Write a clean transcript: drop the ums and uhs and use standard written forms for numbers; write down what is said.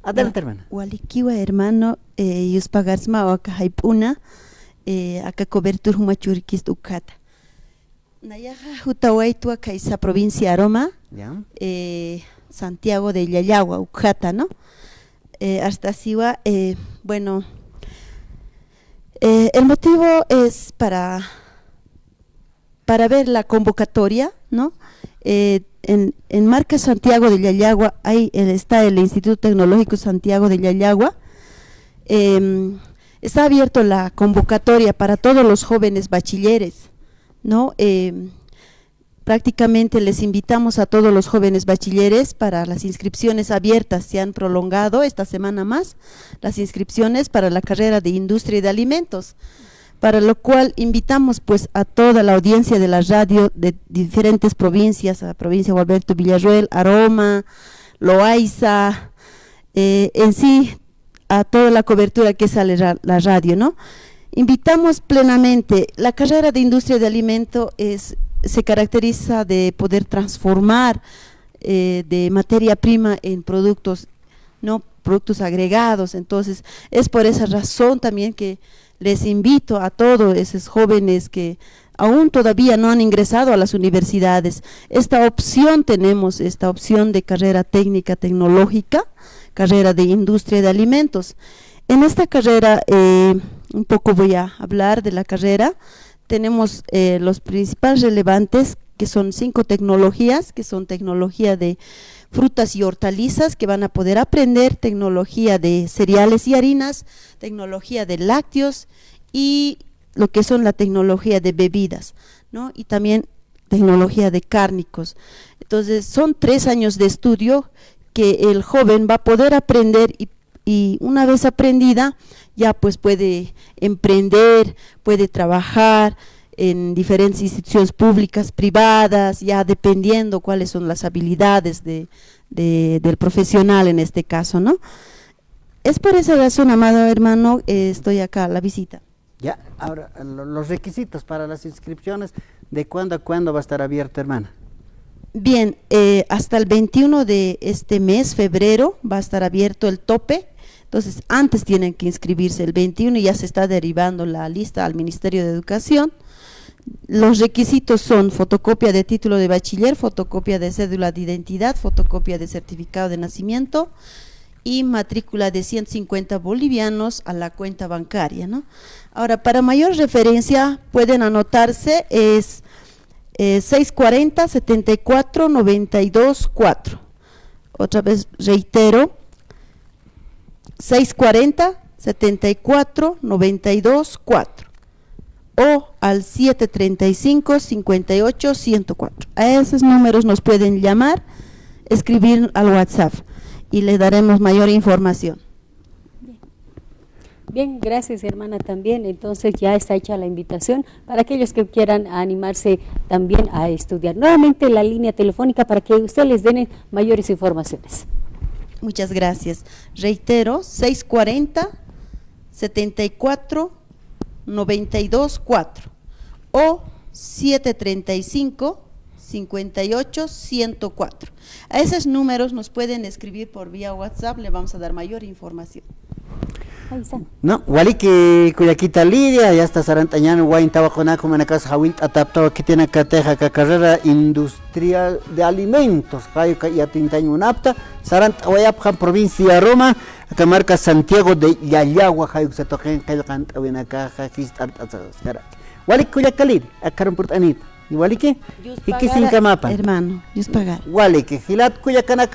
Adelante, hermana. Walikiwa, hermano, yuspagarsma waka haipuna, acá cobertura humachurikis ukata. Nayaja Jutawaitua, Kaisa provincia Aroma, Ya. Santiago de Yayagua, Ukata, ¿no? Hasta Siwa, bueno, el motivo es para ver la convocatoria, ¿no? En Marca Santiago de Yayagua, ahí está el Instituto Tecnológico Santiago de Yayagua. Está abierto la convocatoria para todos los jóvenes bachilleres, ¿no? Prácticamente les invitamos a todos los jóvenes bachilleres para las inscripciones abiertas. Se han prolongado esta semana más las inscripciones para la carrera de Industria y de Alimentos, para lo cual invitamos pues a toda la audiencia de la radio de diferentes provincias, a la provincia de Gualberto Villarroel, Aroma, Loaiza, en sí a toda la cobertura que sale la radio, ¿no? Invitamos plenamente. La carrera de Industria de Alimento se caracteriza de poder transformar de materia prima en productos, ¿no? Productos agregados. Entonces es por esa razón también que les invito a todos esos jóvenes que aún todavía no han ingresado a las universidades. Esta opción tenemos, esta opción de carrera técnica tecnológica, carrera de Industria de Alimentos. En esta carrera, un poco voy a hablar de la carrera. Tenemos los principales relevantes, que son 5 tecnologías, que son tecnología de frutas y hortalizas, que van a poder aprender, tecnología de cereales y harinas, tecnología de lácteos y lo que son la tecnología de bebidas, ¿no? Y también tecnología de cárnicos. Entonces son 3 años de estudio que el joven va a poder aprender y una vez aprendida ya pues puede emprender, puede trabajar en diferentes instituciones públicas, privadas, ya dependiendo cuáles son las habilidades del profesional en este caso, ¿no? Es por esa razón, amado hermano, estoy acá a la visita. Ya, ahora los requisitos para las inscripciones, ¿de cuándo a cuándo va a estar abierto, hermana? Bien, hasta el 21 de este mes, febrero, va a estar abierto el tope. Entonces antes tienen que inscribirse el 21 y ya se está derivando la lista al Ministerio de Educación. Los requisitos son fotocopia de título de bachiller, fotocopia de cédula de identidad, fotocopia de certificado de nacimiento y matrícula de 150 bolivianos a la cuenta bancaria, ¿no? Ahora, para mayor referencia pueden anotarse, es 640 74 92 4. Otra vez reitero, 640 74 92 4 o al 735 58 104. A esos números nos pueden llamar, escribir al WhatsApp y le daremos mayor información. Bien, gracias, hermana, también. Entonces ya está hecha la invitación para aquellos que quieran animarse también a estudiar. Nuevamente la línea telefónica para que ustedes les den mayores informaciones. Muchas gracias. Reitero, 640 74 92 4 o 735 58 104. A esos números nos pueden escribir por vía WhatsApp, le vamos a dar mayor información. Ahí están. No, Waliki Cuyaquita Lidia, ya está Sarantañano, Guain Tabacona, como en la casa Hawil, adaptado que tiene cateja, carrera industrial de alimentos, Jayuca y Atintaño Unapta, Sarantawayapjan, provincia de Roma, acá marca Santiago de Yayagua, Jayuc se toquen, Jayucan, Awinaka, Jajistar, Waliki Cuyacalid, acá en Portanita, y Waliki, y que sin camapa. Hermano, Yus pagar. Waliki, Gilat Cuyacana.